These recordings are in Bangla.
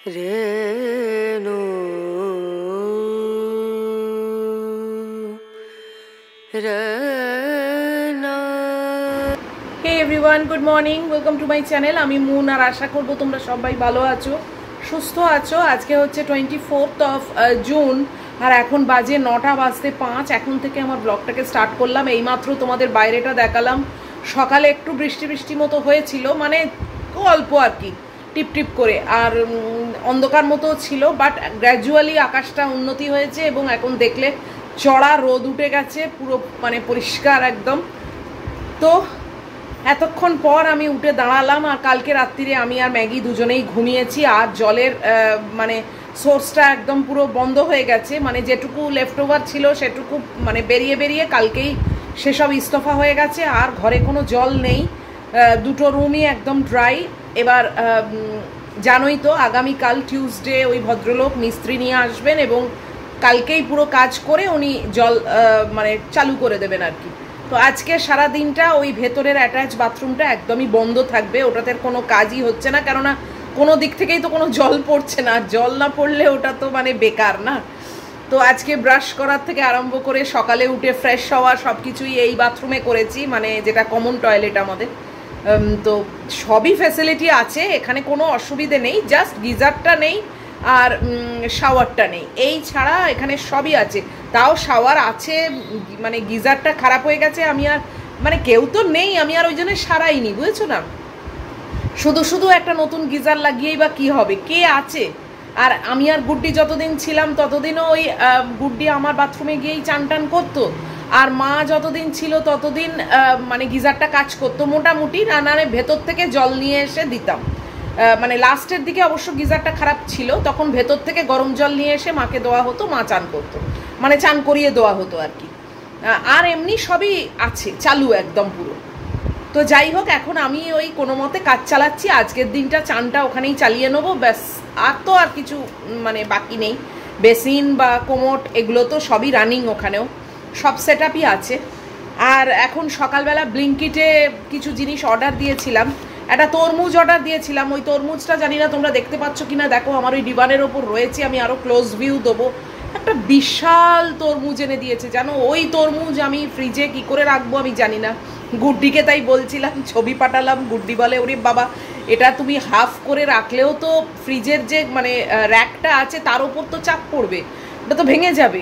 Renu Rena. Hey everyone, good morning, welcome to my channel. আমি মুন, আর আশা করব তোমরা সবাই ভালো আছো, সুস্থ আছো। আজকে হচ্ছে 24th অফ জুন, আর এখন বাজে 9:05। এখন থেকে আমার ব্লগটাকে স্টার্ট করলাম। এইমাত্র তোমাদের বাইরেটা দেখালাম। সকালে একটু বৃষ্টি বৃষ্টি মতো হয়েছিল, মানে অল্প আর কি, টিপ টিপ করে, আর অন্ধকার মতো ছিল, বাট গ্র্যাজুয়ালি আকাশটা উন্নতি হয়েছে এবং এখন দেখলে চড়া রোদ উঠে গেছে, পুরো মানে পরিষ্কার একদম। তো এতক্ষণ পর আমি উঠে দাঁড়ালাম, আর কালকে রাত্রিরে আমি আর ম্যাগি দুজনেই ঘুমিয়েছি, আর জলের মানে সোর্সটা একদম পুরো বন্ধ হয়ে গেছে, মানে যেটুকু লেফট ওভার ছিল সেটুকু মানে বেরিয়ে বেরিয়ে কালকেই সেসব ইস্তফা হয়ে গেছে, আর ঘরে কোনো জল নেই। দুটো রুমই একদম ড্রাই। এবার জানোই তো, আগামীকাল টিউসডে ওই ভদ্রলোক মিস্ত্রি নিয়ে আসবেন এবং কালকেই পুরো কাজ করে উনি জল মানে চালু করে দেবেন আর কি। তো আজকে সারা দিনটা ওই ভেতরের অ্যাটাচ বাথরুমটা একদমই বন্ধ থাকবে, ওটাতে কোনো কাজই হচ্ছে না, কেননা কোনো দিক থেকেই তো কোনো জল পড়ছে না। জল না পড়লে ওটা তো মানে বেকার না। তো আজকে ব্রাশ করার থেকে আরম্ভ করে সকালে উঠে ফ্রেশ হওয়া সব কিছুই এই বাথরুমে করেছি, মানে যেটা কমন টয়লেট আমাদের। তো সবই ফ্যাসিলিটি আছে, এখানে কোনো অসুবিধে নেই, জাস্ট গিজারটা নেই আর শাওয়ারটা নেই, এই ছাড়া এখানে সবই আছে। তাও শাওয়ার আছে, মানে গিজারটা খারাপ হয়ে গেছে, আমি আর মানে কেউ তো নেই, আমি আর ওই জন্য সারাইনি, বুঝেছো না। শুধু শুধু একটা নতুন গিজার লাগিয়েই বা কী হবে, কে আছে। আর আমি আর গুড্ডি যতদিন ছিলাম ততদিনও ওই গুড্ডি আমার বাথরুমে গিয়েই চান টান করতো, আর মা যতদিন ছিল ততদিন মানে গিজারটা কাজ করতো মোটামুটি, রান্নারে ভেতর থেকে জল নিয়ে এসে দিতাম। মানে লাস্টের দিকে অবশ্য গিজারটা খারাপ ছিল, তখন ভেতর থেকে গরম জল নিয়ে এসে মাকে দেওয়া হতো, মা চান করতো, মানে চান করিয়ে দেওয়া হতো আর কি। আর এমনি সবই আছে চালু একদম পুরো। তো যাই হোক, এখন আমি ওই কোনো মতে কাজ চালাচ্ছি, আজকের দিনটা চানটা ওখানেই চালিয়ে নেবো, ব্যাস। আর তো আর কিছু মানে বাকি নেই। বেসিন বা কোমোট এগুলো তো সবই রানিং, ওখানেও সব সেট আপই আছে। আর এখন সকালবেলা ব্লিঙ্কিটে কিছু জিনিস অর্ডার দিয়েছিলাম, একটা তরমুজ অর্ডার দিয়েছিলাম। ওই তরমুজটা জানি না তোমরা দেখতে পাচ্ছ কিনা, দেখো আমার ওই ডিবানের ওপর রয়েছে, আমি আরও ক্লোজ ভিউ দেবো। একটা বিশাল তরমুজ এনে দিয়েছে জানো। ওই তরমুজ আমি ফ্রিজে কি করে রাখবো আমি জানি না। গুড্ডিকে তাই বলছিলাম, ছবি পাঠালাম, গুড্ডি বলে ওরে বাবা, এটা তুমি হাফ করে রাখলেও তো ফ্রিজের যে মানে র্যাকটা আছে তার ওপর তো চাপ পড়বে, ওটা তো ভেঙে যাবে।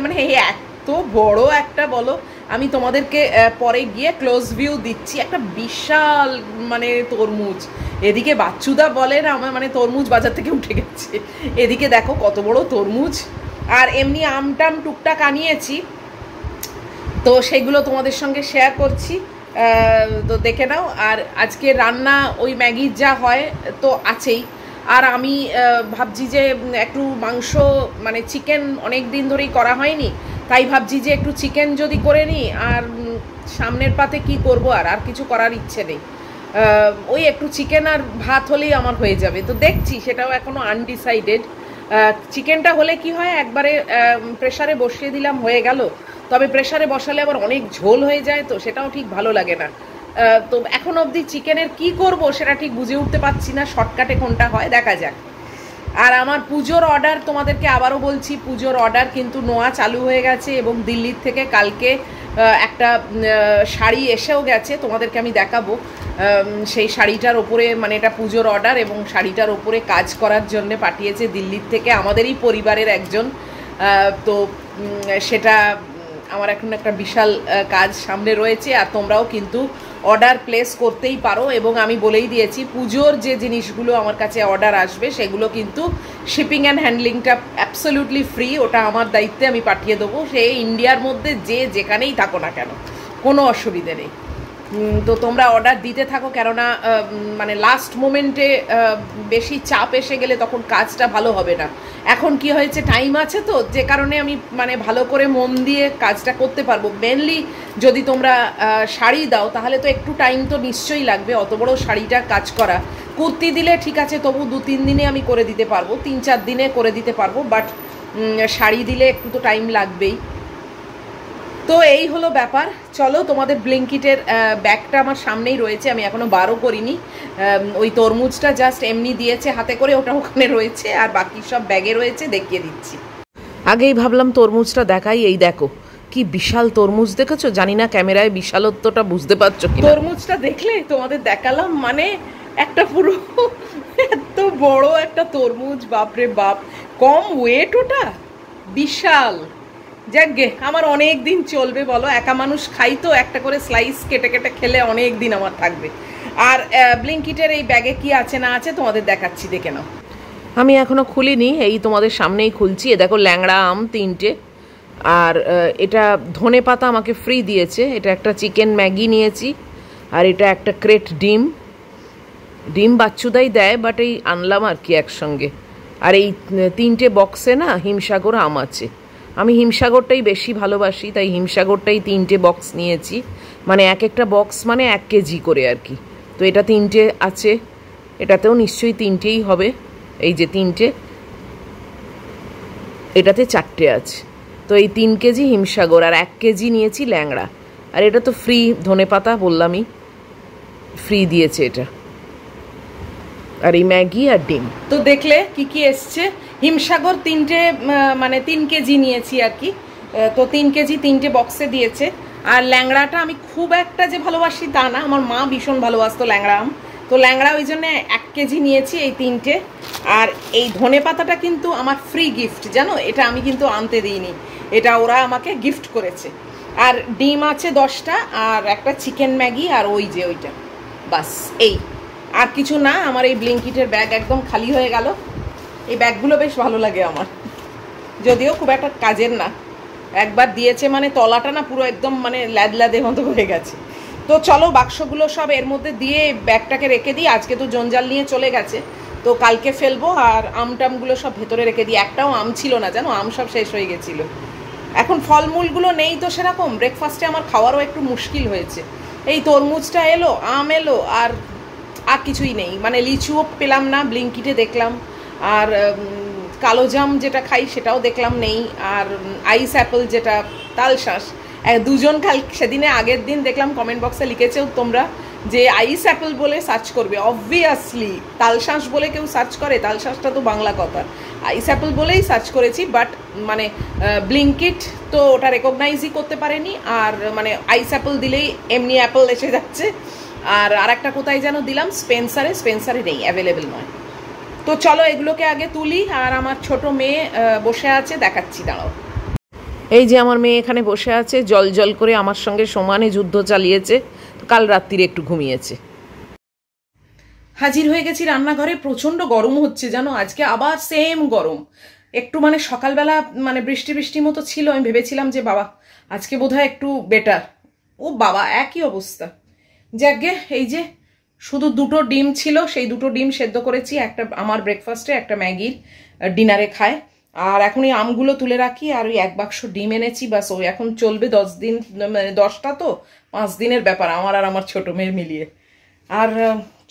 মানে এত বড় একটা, বলো, আমি তোমাদেরকে পরে গিয়ে ক্লোজ ভিউ দিচ্ছি। একটা বিশাল মানে তরমুজ। এদিকে বাচ্চুদা বলে না আমার মানে তরমুজ বাজার থেকে উঠে গেছে, এদিকে দেখো কত বড় তরমুজ। আর এমনি আমটাম টুকটাক আনিয়েছি, তো সেগুলো তোমাদের সঙ্গে শেয়ার করছি, তো দেখে নাও। আর আজকে রান্না ওই ম্যাগির যা হয় তো আছেই, আর আমি ভাবছি যে একটু মাংস মানে চিকেন অনেক দিন ধরেই করা হয়নি, তাই ভাবছি যে একটু চিকেন যদি করে নিই, আর সামনের পাতে কি করব, আর কিছু করার ইচ্ছে নেই। ওই একটু চিকেন আর ভাত হলেই আমার হয়ে যাবে। তো দেখছি, সেটাও এখনও আনডিসাইডেড। চিকেনটা হলে কি হয়, একবারে প্রেসারে বসিয়ে দিলাম, হয়ে গেল। তবে প্রেসারে বসালে আবার অনেক ঝোল হয়ে যায়, তো সেটাও ঠিক ভালো লাগে না। তো এখন অবধি চিকেনের কি করব সেটা ঠিক বুঝে উঠতে পারছি না, শর্টকাটে কোনটা হয় দেখা যাক। আর আমার পুজোর অর্ডার তোমাদেরকে আবারও বলছি, পুজোর অর্ডার কিন্তু নোয়া চালু হয়ে গেছে, এবং দিল্লির থেকে কালকে একটা শাড়ি এসেও গেছে, তোমাদেরকে আমি দেখাবো। সেই শাড়িটার ওপরে, মানে এটা পুজোর অর্ডার, এবং শাড়িটার ওপরে কাজ করার জন্য পাঠিয়েছে দিল্লির থেকে আমাদেরই পরিবারের একজন। তো সেটা আমার এখন একটা বিশাল কাজ সামনে রয়েছে, আর তোমরাও কিন্তু অর্ডার প্লেস করতেই পারো। এবং আমি বলেই দিয়েছি, পুজোর যে জিনিসগুলো আমার কাছে অর্ডার আসবে সেগুলো কিন্তু শিপিং অ্যান্ড হ্যান্ডলিংটা অ্যাবসলিউটলি ফ্রি, ওটা আমার দায়িত্বে আমি পাঠিয়ে দেবো, সে ইন্ডিয়ার মধ্যে যে যেখানেই থাকো না কেন, কোনো অসুবিধে নেই। তো তোমরা অর্ডার দিতে থাকো, কেননা মানে লাস্ট মোমেন্টে বেশি চাপ এসে গেলে তখন কাজটা ভালো হবে না। এখন কি হয়েছে, টাইম আছে, তো যে কারণে আমি মানে ভালো করে মন দিয়ে কাজটা করতে পারবো। মেনলি যদি তোমরা শাড়ি দাও তাহলে তো একটু টাইম তো নিশ্চয়ই লাগবে, অত বড় শাড়িটা কাজ করা। কুর্তি দিলে ঠিক আছে, তবু 2-3 দিনে আমি করে দিতে পারবো, 3-4 দিনে করে দিতে পারবো, বাট শাড়ি দিলে একটু তো টাইম লাগবেই। তো এই হলো ব্যাপার। চলো, তোমাদের ব্লিঙ্কিটের ব্যাগটা আমার সামনেই রয়েছে, আমি এখনো বারও করিনি। ওই তরমুজটা জাস্ট এমনি দিয়েছে হাতে করে, ওটা ওখানে রয়েছে, আর বাকি সব ব্যাগে রয়েছে, দেখিয়ে দিচ্ছি। আগেই ভাবলাম তরমুজটা দেখাই। এই দেখো কি বিশাল তরমুজ, দেখেছো? জানি না ক্যামেরায় বিশালত্বটা বুঝতে পারছো কি। তরমুজটা দেখলে তোমাদের দেখালাম, মানে একটা পুরো এত বড় একটা তরমুজ, বাপরে বাপ, কম ওয়েট ওটা, বিশাল। যাকগে, আমার অনেক দিন চলবে বলো, একা মানুষ খাই তো, একটা করে স্লাইস কেটে কেটে খেলে অনেক দিন আমার থাকবে। আর ব্লিঙ্কিটের এই ব্যাগে কি আছে না আছে তোমাদের দেখাচ্ছি, দেখে নাও। আমি এখনো খুলিনি, এই তোমাদের সামনেই খুলছি। এ দেখো, ল্যাংড়া আম 3টে, আর এটা ধনে পাতা আমাকে ফ্রি দিয়েছে। এটা একটা চিকেন ম্যাগি নিয়েছি, আর এটা একটা ক্রেট ডিম বাচ্চুদাই দেয়, বাট এই আনলাম আর কি একসঙ্গে। আর এই 3টে বক্সে না হিমসাগর আম আছে। আমি হিমসাগরটাই বেশি ভালোবাসি, তাই হিমসাগরটাই 3টে বক্স নিয়েছি, মানে এক একটা বক্স মানে 1 কেজি করে আর কি। তো এটা 3টে আছে, এটাতেও নিশ্চয়ই 3টেই হবে। এই যে 3টে, এটাতে 4টে আছে। তো এই 3 কেজি হিমসাগর, আর 1 কেজি নিয়েছি ল্যাংড়া। আর এটা তো ফ্রি, ধনে পাতা বললামই, ফ্রি দিয়েছে এটা। আর এই ম্যাগি আর ডিম। তো দেখলে কি কি এসছে। হিমসাগর 3টে, মানে 3 কেজি নিয়েছি আর কি। তো 3 কেজি 3টে বক্সে দিয়েছে। আর ল্যাংড়াটা আমি খুব একটা যে ভালোবাসি তা না, আমার মা ভীষণ ভালোবাসতো ল্যাংড়া আম, তো ল্যাংড়া ওই জন্য 1 কেজি নিয়েছি, এই 3টে। আর এই ধনে পাতাটা কিন্তু আমার ফ্রি গিফট, জানো? এটা আমি কিন্তু আনতে দিইনি, এটা ওরা আমাকে গিফট করেছে। আর ডিম আছে 10টা, আর একটা চিকেন ম্যাগি, আর ওই যে ওইটা, বাস এই, আর কিছু না। আমার এই ব্লিঙ্কিটের ব্যাগ একদম খালি হয়ে গেল। এই ব্যাগগুলো বেশ ভালো লাগে আমার, যদিও খুব একটা কাজের না। একবার দিয়েছে মানে তলাটা না পুরো একদম মানে ল্যাদে মতো হয়ে গেছে। তো চলো, বাক্সগুলো সব এর মধ্যে দিয়ে ব্যাগটাকে রেখে দিই। আজকে তো জঞ্জাল নিয়ে চলে গেছে, তো কালকে ফেলবো। আর আমটামগুলো সব ভেতরে রেখে দিই। একটাও আম ছিল না, জানো? আম সব শেষ হয়ে গেছিলো। এখন ফলমূলগুলো নেই তো সেরকম, ব্রেকফাস্টে আমার খাওয়ারও একটু মুশকিল হয়েছে। এই তরমুজটা এলো, আম এলো, আর কিছুই নেই। মানে লিচুও পেলাম না, ব্লিঙ্কিটে দেখলাম। আর কালোজাম যেটা খাই সেটাও দেখলাম নেই। আর আইস অ্যাপেল, যেটা তালশাঁস, দুজন সেদিনে আগের দিন দেখলাম কমেন্ট বক্সে লিখেছেও তোমরা যে আইস অ্যাপেল বলে সার্চ করবে। অবভিয়াসলি তালশাঁস বলে কেউ সার্চ করে? তালশাঁসটা তো বাংলা কথা, আইস অ্যাপেল বলেই সার্চ করেছি। বাট মানে ব্লিঙ্কিট তো ওটা রেকগনাইজই করতে পারেনি। আর মানে আইস অ্যাপেল দিলেই এমনি অ্যাপেল এসে যাচ্ছে। আর আরেকটা কোথায় যেন দিলাম, স্পেন্সারে নেই, অ্যাভেলেবেল নয়। তো চলো এগুলোকে আগে তুলি। আর আমার ছোট মেয়ে বসে আছে, দেখাচ্ছি, দাঁড়াও। এই যে আমার মেয়ে এখানে বসে আছে, জল করে আমার সঙ্গে সমানে যুদ্ধ চালিয়েছে। তো কাল রাত্রিরে একটু ঘুমিয়েছে। হাজির হয়ে গেছি রান্নাঘরে। প্রচণ্ড গরম হচ্ছে, জানো? আজকে আবার সেম গরম। একটু মানে সকালবেলা মানে বৃষ্টি মতো ছিল, আমি ভেবেছিলাম যে বাবা আজকে বোধহয় একটু বেটার। ও বাবা, একই অবস্থা। যাকগে, এই যে শুধু 2টো ডিম ছিল, সেই 2টো ডিম সেদ্ধ করেছি। একটা আমার ব্রেকফাস্টে, একটা ম্যাগির ডিনারে খায়। আর এখন এই আমগুলো তুলে রাখি, আর ওই 1 বাক্স ডিম এনেছি, বাস ওই এখন চলবে 10 দিন, মানে 10টা তো 5 দিনের ব্যাপার আমার আর আমার ছোট মেয়ের মিলিয়ে। আর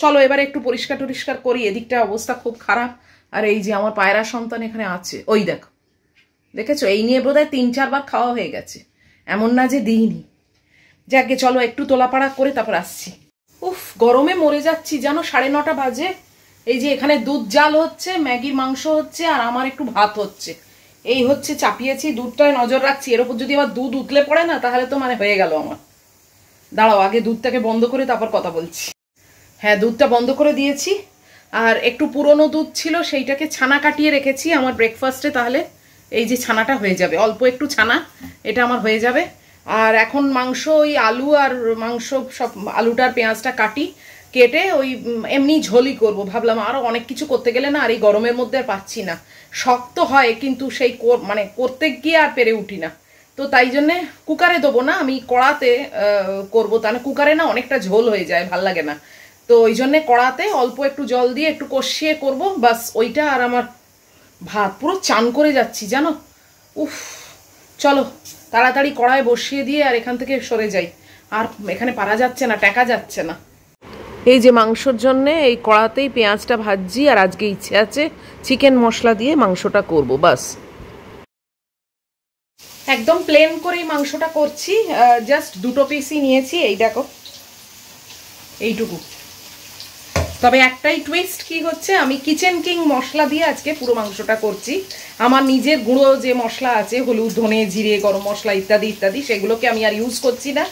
চলো এবারে একটু পরিষ্কার করি, এদিকটা অবস্থা খুব খারাপ। আর এই যে আমার পায়রা সন্তান এখানে আছে, ওই দেখো, দেখেছো? এই নিয়ে বোধহয় 3-4 বার খাওয়া হয়ে গেছে, এমন না যে দিইনি। যাকে, চলো একটু তোলাপাড়া করে তারপর আসছি। উফ, গরমে মরে যাচ্ছি, জানো? 9:30 বাজে। এই যে এখানে দুধ জাল হচ্ছে, ম্যাগির মাংস হচ্ছে, আর আমার একটু ভাত হচ্ছে। এই হচ্ছে, চাপিয়েছি, দুধটায় নজর রাখছি। এর উপর যদি আবার দুধ উতলে পড়ে না, তাহলে তো মানে হয়ে গেল আমার। দাঁড়াও, আগে দুধটাকে বন্ধ করে তারপর কথা বলছি। হ্যাঁ, দুধটা বন্ধ করে দিয়েছি। আর একটু পুরনো দুধ ছিল, সেইটাকে ছানা কাটিয়ে রেখেছি আমার ব্রেকফাস্টে। তাহলে এই যে ছানাটা হয়ে যাবে, অল্প একটু ছানা, এটা আমার হয়ে যাবে। আর এখন মাংস, ওই আলু আর মাংস সব, আলুটার পেঁয়াজটা কেটে ওই এমনি ঝোলই করব। ভাবলাম আরও অনেক কিছু করতে গেলে না, আর এই গরমের মধ্যে আর পাচ্ছি না। শক্ত হয়, কিন্তু সেই মানে করতে গিয়ে আর পেরে উঠি না। তো তাই জন্যে কুকারে দেবো না, আমি কড়াতে করবো। তাহলে কুকারে না অনেকটা ঝোল হয়ে যায়, ভাল লাগে না। তো ওই জন্যে কড়াতে অল্প একটু জল দিয়ে একটু কষিয়ে করব, বাস ওইটা। আর আমার ভাত পুরো চান করে যাচ্ছি, জানো? উফ, চলো তাড়াতাড়ি কড়ায় বসিয়ে দিয়ে আর এখান থেকে সরে যাই। আর এখানে পারা যাচ্ছে না, টেকা যাচ্ছে না। এই যে মাংসর জন্য এই কড়াতেই পেঁয়াজটা ভাজছি। আর আজকে ইচ্ছে আছে চিকেন মশলা দিয়ে মাংসটা করব, বাস। একদম প্লেন করেই মাংসটা করছি, জাস্ট 2টো পিসই নিয়েছি, এই দেখো এইটুকু। তবে একটাই টুইস্ট কি হচ্ছে, আমি কিচেন কিং মশলা দিয়ে আজকে পুরো মাংসটা করছি। আমার নিজের গুঁড়ো যে মশলা আছে, হলুদ, ধনে, জিরে, গরম মশলা ইত্যাদি ইত্যাদি, সেগুলোকে আমি আর ইউজ করছি না।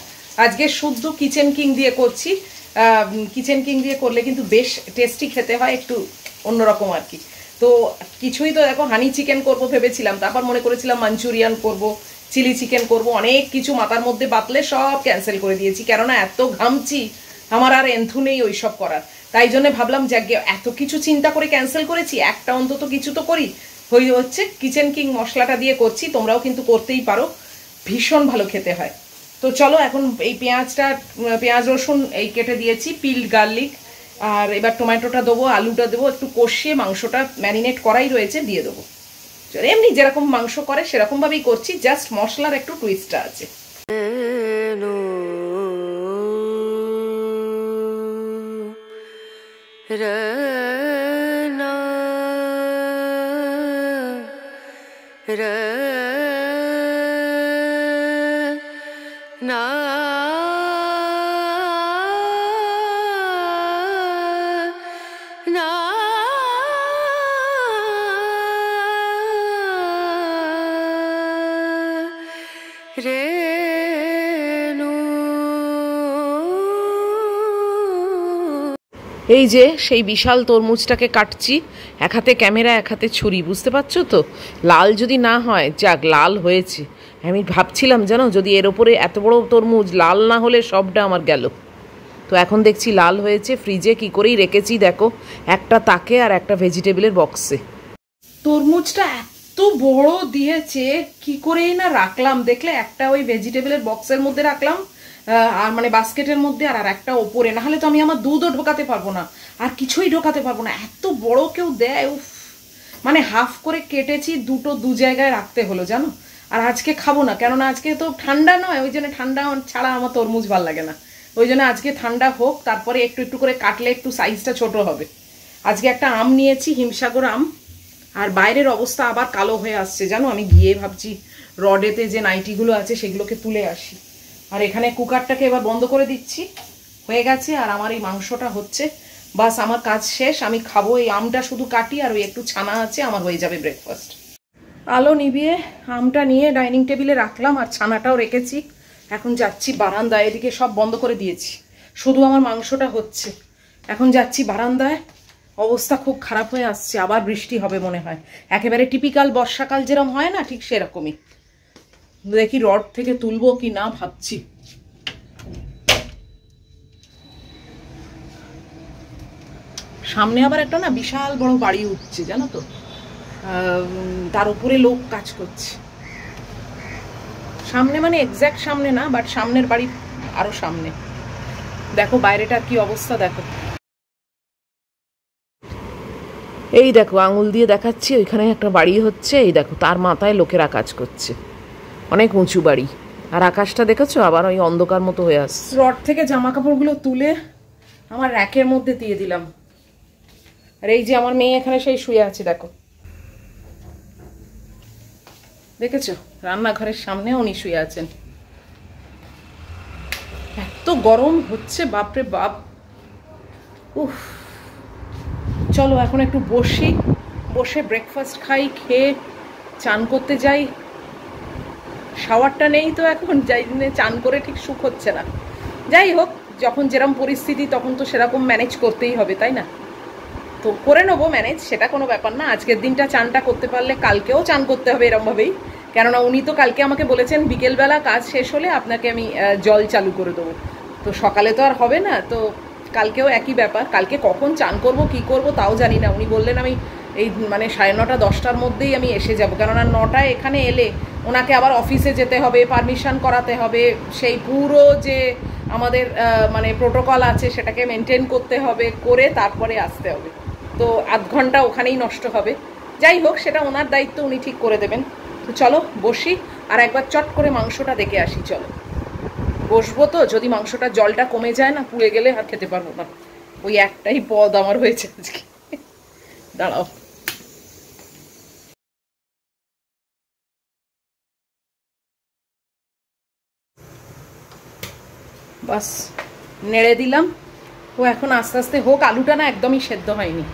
আজকে শুদ্ধ কিচেন কিং দিয়ে করছি। কিচেন কিং দিয়ে করলে কিন্তু বেশ টেস্টি খেতে হয়, একটু অন্যরকম আর কি। তো কিছুই তো দেখো, হানি চিকেন করবো ভেবেছিলাম, তারপর মনে করেছিলাম মাঞ্চুরিয়ান করব, চিলি চিকেন করব, অনেক কিছু মাথার মধ্যে বাতলে সব ক্যান্সেল করে দিয়েছি, কেননা এত ঘামছি, আমার আর এন্থু নেই ওইসব করার। তাই জন্য ভাবলাম যে এত কিছু চিন্তা করে ক্যান্সেল করেছি, একটা অন্তত কিছু তো করি। হচ্ছে কিচেন কিং মশলাটা দিয়ে করছি, তোমরাও কিন্তু করতেই পারো, ভীষণ ভালো খেতে হয়। তো চলো এখন এই পেঁয়াজ রসুন এই কেটে দিয়েছি, পিল্ড গার্লিক, আর এবার টমেটোটা দেবো, আলুটা দেবো, একটু কষিয়ে মাংসটা ম্যারিনেট করাই রয়েছে দিয়ে দেবো। এমনি যেরকম মাংস করে সেরকমভাবেই করছি, জাস্ট মশলার একটু টুইস্টটা আছে। এই যে সেই বিশাল তরমুজটাকে কাটছি, এক হাতে ক্যামেরা এক হাতে ছুরি, বুঝতে পারছো তো? লাল যদি না হয়, যাক লাল হয়েছে। আমি ভাবছিলাম জানো, যদি এর ওপরে এত বড় তরমুজ লাল না হলে সবটা আমার গেল। তো এখন দেখছি লাল হয়েছে। ফ্রিজে কি করেই রেখেছি দেখো, একটা তাকে আর একটা ভেজিটেবলের বক্সে। তরমুজটা এত বড় দিয়েছে, কি করেই না রাখলাম, দেখলে একটা ওই ভেজিটেবলের বক্সের মধ্যে রাখলাম, আর মানে বাস্কেটের মধ্যে, আর একটা ওপরে, না হলে তো আমি আমার দুধও ঢোকাতে পারবো না, আর কিছুই ঢোকাতে পারবো না, এত বড় কেউ দেয়। উফ, মানে হাফ করে কেটেছি, দুটো দু জায়গায় রাখতে হলো জানো। আর আজকে খাবো না, কেননা আজকে তো ঠান্ডা নয়, ওই জন্য ঠান্ডা ছাড়া আমার তরমুজ ভাল লাগে না, ওই জন্য আজকে ঠান্ডা হোক, তারপরে একটু একটু করে কাটলে একটু সাইজটা ছোট হবে। আজকে একটা আম নিয়েছি, হিমসাগর আম, আর বাইরের অবস্থা আবার কালো হয়ে আসছে জানো। আমি গিয়ে ভাবছি রডেতে যে নাইটিগুলো আছে সেগুলোকে তুলে আসি। আর এখানে কুকারটাকে এবার বন্ধ করে দিচ্ছি, হয়ে গেছে, আর আমার এই মাংসটা হচ্ছে, বাস আমার কাজ শেষ, আমি খাবো। এই আমটা শুধু কাটি, আর ওই একটু ছানা আছে, আমার হয়ে যাবে ব্রেকফাস্ট। আলো নিভিয়ে আমটা নিয়ে ডাইনিং টেবিলে রাখলাম, আর ছানাটাও রেখেছি। এখন যাচ্ছি বারান্দায়, এদিকে সব বন্ধ করে দিয়েছি, শুধু আমার মাংসটা হচ্ছে। এখন যাচ্ছি বারান্দায়, অবস্থা খুব খারাপ হয়ে আসছে, আবার বৃষ্টি হবে মনে হয়, একেবারে টিপিক্যাল বর্ষাকাল যেরকম হয় না, ঠিক সেরকমই। দেখি রড থেকে তুলবো কি না ভাবছি। সামনে আবার একটা না বিশাল বড় বাড়ি উঠছে জানো তো, তার উপরে লোক কাজ করছে। সামনে মানে এক্স্যাক্ট সামনে না, বাট সামনের বাড়ি আরো সামনে। দেখো বাইরেটার কি অবস্থা দেখো। এই দেখো আঙুল দিয়ে দেখাচ্ছি, ওইখানে একটা বাড়ি হচ্ছে, এই দেখো তার মাথায় লোকেরা কাজ করছে, অনেক উঁচু বাড়ি। আর আকাশটা দেখেছো, আবার ওই অন্ধকার মতো হয়ে আসছে। রড থেকে জামা কাপড়গুলো তুলে আমার র্যাকের মধ্যে দিয়ে দিলাম। আর এই যে আমার মেয়ে এখানে সেই শুয়ে আছে দেখো, দেখেছো, রান্নাঘরের সামনে উনি শুয়ে আছেন। এত গরম হচ্ছে বাপরে বাপ, উফ। চলো এখন একটু বসি, বসে ব্রেকফাস্ট খাই, খেয়ে চান করতে যাই। শাওয়ারটা নেই তো এখন, যাই চান করে ঠিক সুখ হচ্ছে না। যাই হোক, যখন যেরকম পরিস্থিতি তখন তো সেরকম ম্যানেজ করতেই হবে, তাই না? তো করে নেবো ম্যানেজ, সেটা কোনো ব্যাপার না। আজকের দিনটা চানটা করতে পারলে কালকেও চান করতে হবে এরমভাবেই, কেননা উনি তো কালকে আমাকে বলেছেন বিকেলবেলা কাজ শেষ হলে আপনাকে আমি জল চালু করে দেবো। তো সকালে তো আর হবে না, তো কালকেও একই ব্যাপার। কালকে কখন চান করব কি করব তাও জানি না। উনি বললেন আমি এই মানে 9:30 10টার মধ্যেই আমি এসে যাব, কেননা 9টায় এখানে এলে ওনাকে আবার অফিসে যেতে হবে, পারমিশন করাতে হবে, সেই পুরো যে আমাদের মানে প্রোটোকল আছে সেটাকে মেনটেন করতে হবে, করে তারপরে আসতে হবে। তো আধ ঘন্টা ওখানেই নষ্ট হবে। যাই হোক, সেটা ওনার দায়িত্ব, উনি ঠিক করে দেবেন। তো চলো বসি, আর একবার চট করে মাংসটা দেখে আসি। চলো বসবো, তো যদি মাংসটা জলটা কমে যায় না, পুড়ে গেলে আর খেতে পারবো না। ওই একটাই পদ আমার হয়েছে আজকে। দাঁড়াও। বাস নেড়ে দিলাম। ও এখন আস্তে আস্তে হোক। আলুটা না একদমই সেদ্ধ হয়নি।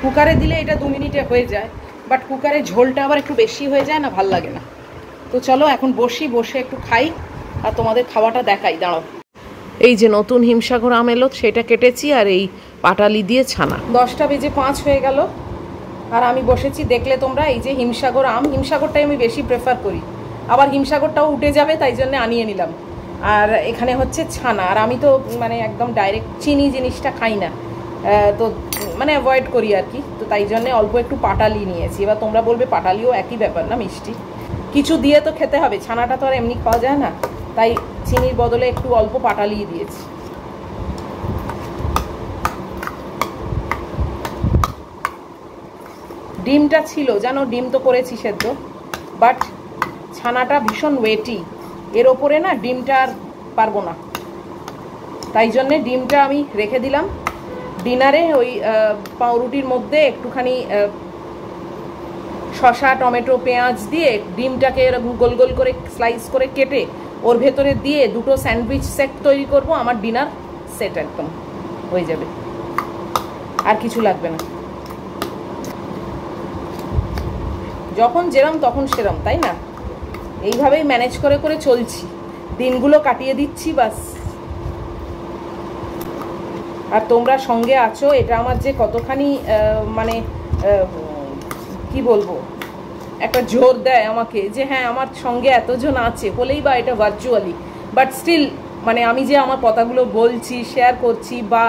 কুকারে দিলে এটা 2 মিনিটে হয়ে যায়, বাট কুকারে ঝোলটা আবার একটু বেশি হয়ে যায় না, ভাল লাগে না। তো চলো এখন বসে একটু খাই আর তোমাদের খাওয়াটা দেখাই। দাঁড়াও, এই যে নতুন হিমসাগর আম এলো, সেটা কেটেছি, আর এই পাটালি দিয়ে ছানা। 10টা বেজে 5 হয়ে গেল আর আমি বসেছি। দেখলে তোমরা, এই যে হিমসাগর আম, হিমসাগরটাই আমি বেশি প্রেফার করি। আবার হিমসাগরটাও উঠে যাবে, তাই জন্য আনিয়ে নিলাম। আর এখানে হচ্ছে ছানা। আর আমি তো মানে একদম ডাইরেক্ট চিনি জিনিসটা খাই না, তো মানে অ্যাভয়েড করি আর কি। তো তাই জন্যে অল্প একটু পাটালি নিয়েছি। এবার তোমরা বলবে পাটালিও একই ব্যাপার না, মিষ্টি কিছু দিয়ে তো খেতে হবে, ছানাটা তো আর এমনি খাওয়া যায় না, তাই চিনির বদলে একটু অল্প পাটালি দিয়েছি। ডিমটা ছিল জানো, ডিম তো করেছি সেদ্ধ, বাট ছানাটা ভীষণ ওয়েটি, এর ওপরে না ডিমটা আর পারবো না, তাই জন্যে ডিমটা আমি রেখে দিলাম। ডিনারে ওই পাউরুটির মধ্যে একটুখানি শসা, টমেটো, পেঁয়াজ দিয়ে ডিমটাকে এরকম গোল গোল করে স্লাইস করে কেটে ওর ভেতরে দিয়ে দুটো স্যান্ডউইচ সেট তৈরি করব। আমার ডিনার সেট একদম হয়ে যাবে, আর কিছু লাগবে না। যখন যেরম তখন সেরম, তাই না? এইভাবেই ম্যানেজ করে করে চলছি, দিনগুলো কাটিয়ে দিচ্ছি বাস। আর তোমরা সঙ্গে আছো, এটা আমার যে কতখানি মানে কি বলবো, একটা জোর দেয় আমাকে যে হ্যাঁ আমার সঙ্গে এতজন আছে, হলেই বা এটা ভার্চুয়ালি, বাট স্টিল মানে আমি যে আমার কথাগুলো বলছি, শেয়ার করছি, বা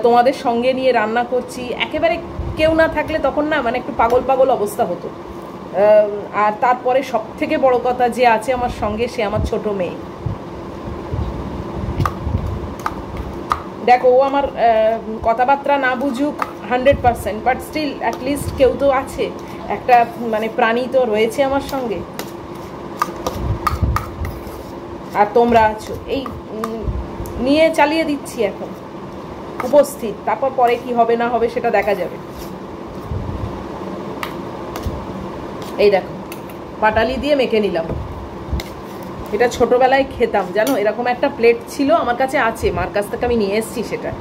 তোমাদের সঙ্গে নিয়ে রান্না করছি, একেবারে কেউ না থাকলে তখন না মানে একটু পাগল পাগল অবস্থা হতো। আর তারপরে সব থেকে বড় কথা যে আছে আমার সঙ্গে, সে আমার ছোট মেয়ে। দেখো, ও আমার কথাবার্তা না বুঝুক 100%, বাট স্টিল অ্যাটলিস্ট কেউ তো আছে, একটা মানে প্রাণী তো রয়েছে আমার সঙ্গে। আর তোমরা আছো, এই নিয়ে চালিয়ে দিচ্ছি এখন, উপস্থিত। তারপর পরে কি হবে না হবে সেটা দেখা যাবে। এই দেখো, পাটালি দিয়ে মেখে নিলাম। এটা ছোটোবেলায় খেতাম জানো, এরকম একটা প্লেট ছিল আমার কাছে, আছে, মার কাছ থেকে আমি নিয়ে এসেছি সেটা,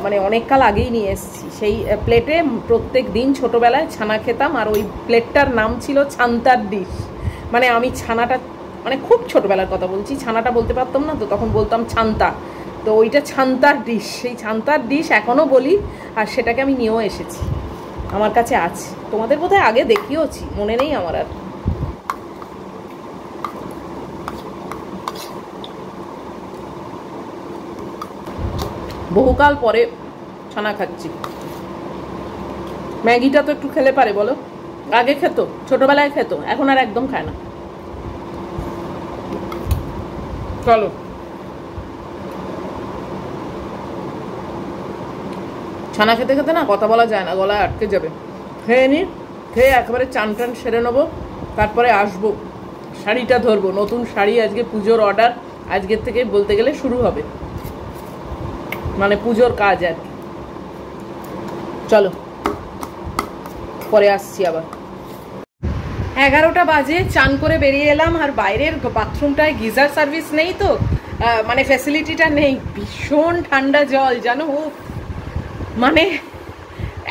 মানে অনেক কাল আগেই নিয়ে এসেছি। সেই প্লেটে প্রত্যেক দিন ছোটোবেলায় ছানা খেতাম, আর ওই প্লেটটার নাম ছিল ছান্তার ডিশ। মানে আমি ছানাটা, মানে খুব ছোটোবেলার কথা বলছি, ছানাটা বলতে পারতাম না তো, তখন বলতাম ছান্তা, তো ওইটা ছান্তার ডিশ। সেই ছান্তার ডিশ এখনও বলি, আর সেটাকে আমি নিয়েও এসেছি, আমার কাছে আছে। তোমাদের বোধহয় আগে দেখিয়েওছি, মনে নেই আমার আর। বহুকাল পরে ছানা খাচ্ছি। ম্যাগিটা তো একটু খেলে পারে বলো, আগে খেত, ছোটবেলায় খেত, এখন আর একদম খায় না। চলো, ছানা খেতে খেতে না কথা বলা যায় না, গলায় আটকে যাবে। খেয়ে নি, খেয়ে একেবারে চান টান সেরে নেবো, তারপরে আসবো, শাড়িটা ধরবো। নতুন শাড়ি, আজকে পুজোর অর্ডার, আজকের থেকে বলতে গেলে শুরু হবে, মানে পুজোর কাজ আর কি। চলো, পরে আসছি আবার। 11টা বাজে, চান করে বেরিয়ে এলাম। আর বাইরের বাথরুমটায় গিজার সার্ভিস নেই তো, মানে ফ্যাসিলিটিটা নেই। ভীষণ ঠান্ডা জল জানো, মানে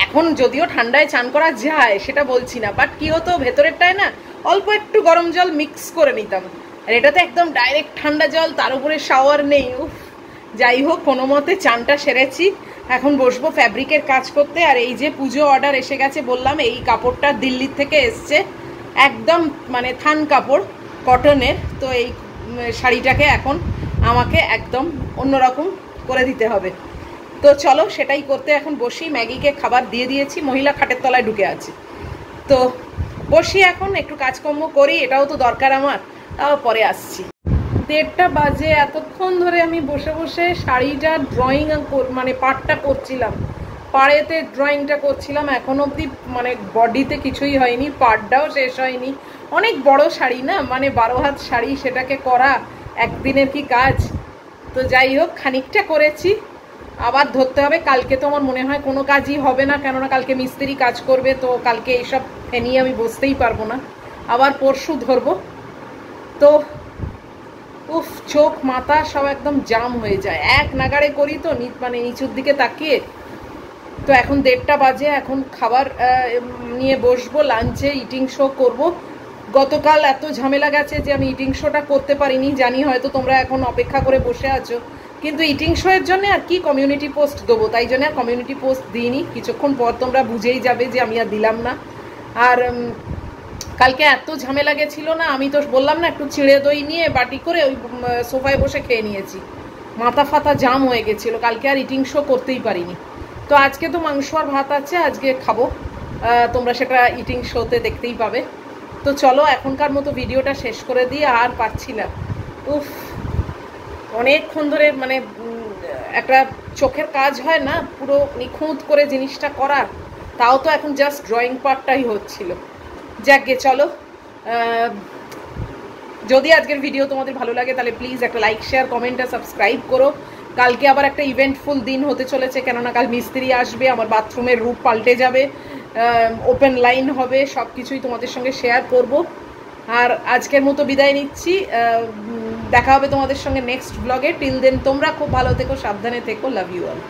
এখন যদিও ঠান্ডায় চান করা যায় সেটা বলছি না, বাট কি হতো ভেতরেরটায় না অল্প একটু গরম জল মিক্স করে নিতাম, আর এটাতে একদম ডাইরেক্ট ঠান্ডা জল, তার উপরে শাওয়ার নেই। উফ, যাই হোক কোনো মতে চানটা সেরেছি। এখন বসবো ফ্যাব্রিকের কাজ করতে। আর এই যে পুজো অর্ডার এসে গেছে বললাম, এই কাপড়টা দিল্লির থেকে এসছে, একদম মানে থান কাপড়, কটনের। তো এই শাড়িটাকে এখন আমাকে একদম অন্যরকম করে দিতে হবে। তো চলো সেটাই করতে এখন বসি। ম্যাগিকে খাবার দিয়ে দিয়েছি, মহিলা খাটের তলায় ঢুকে আছে। তো বসি এখন, একটু কাজকর্ম করি, এটাও তো দরকার আমার। তাও পরে আসছি। 1:30 বাজে, এতক্ষণ ধরে আমি বসে বসে শাড়িটা ড্রয়িং মানে পার্টটা করছিলাম, পাড়েতে ড্রয়িংটা করছিলাম। এখন অবধি মানে বডিতে কিছুই হয়নি, পার্টটাও শেষ হয়নি। অনেক বড় শাড়ি না, মানে 12 হাত শাড়ি, সেটাকে করা একদিনের কি কাজ। তো যাই হোক, খানিকটা করেছি, আবার ধরতে হবে। কালকে তো আমার মনে হয় কোনো কাজই হবে না, কেননা কালকে মিস্ত্রি কাজ করবে, তো কালকে এইসব নিয়ে আমি বসতেই পারবো না। আবার পরশু ধরবো। তো উফ, চোখ মাথা সব একদম জাম হয়ে যায়, এক নাগাড়ে করি তো মানে নিচুর দিকে তাকিয়ে। তো এখন 1:30 বাজে, এখন খাবার নিয়ে বসবো, লাঞ্চে ইটিং শো করব। গতকাল এত ঝামেলা গেছে যে আমি ইটিং শোটা করতে পারিনি, জানি হয়তো তোমরা এখন অপেক্ষা করে বসে আছো, কিন্তু ইটিং শো এর জন্য আর কি কমিউনিটি পোস্ট দেবো, তাই জন্য আর কমিউনিটি পোস্ট দিইনি। কিছুক্ষণ পর তোমরা বুঝেই যাবে যে আমি আর দিলাম না। আর কালকে এত ঝামেলা গেছিল না, আমি তো বললাম না একটু চিড়ে দই নিয়ে বাটি করে ওই সোফায় বসে খেয়ে নিয়েছি, মাথা ফাতা জাম হয়ে গেছিলো, কালকে আর ইটিং শো করতেই পারিনি। তো আজকে তো মাংস আর ভাত আছে, আজকে খাবো, তোমরা সেটা ইটিং শোতে দেখতেই পাবে। তো চলো এখনকার মতো ভিডিওটা শেষ করে দিই, আর পারছি না। উফ, অনেকক্ষণ ধরে মানে একটা চোখের কাজ হয় না পুরো নিখুঁত করে জিনিসটা করার, তাও তো এখন জাস্ট ড্রয়িং পার্টটাই হচ্ছিল। যাকে চলো, যদি আজকের ভিডিও তোমাদের ভালো লাগে তাহলে প্লিজ একটা লাইক শেয়ার কমেন্ট আর সাবস্ক্রাইব করো। কালকে আবার একটা ইভেন্টফুল দিন হতে চলেছে, কেননা কাল মিস্ত্রি আসবে, আমার বাথরুমের রূপ পাল্টে যাবে, ওপেন লাইন হবে, সব কিছুই তোমাদের সঙ্গে শেয়ার করব। আর আজকের মতো বিদায় নিচ্ছি, দেখা হবে তোমাদের সঙ্গে নেক্সট ব্লগে। টিল দেন তোমরা খুব ভালো থেকো, সাবধানে থেকো, লাভ ইউ অল।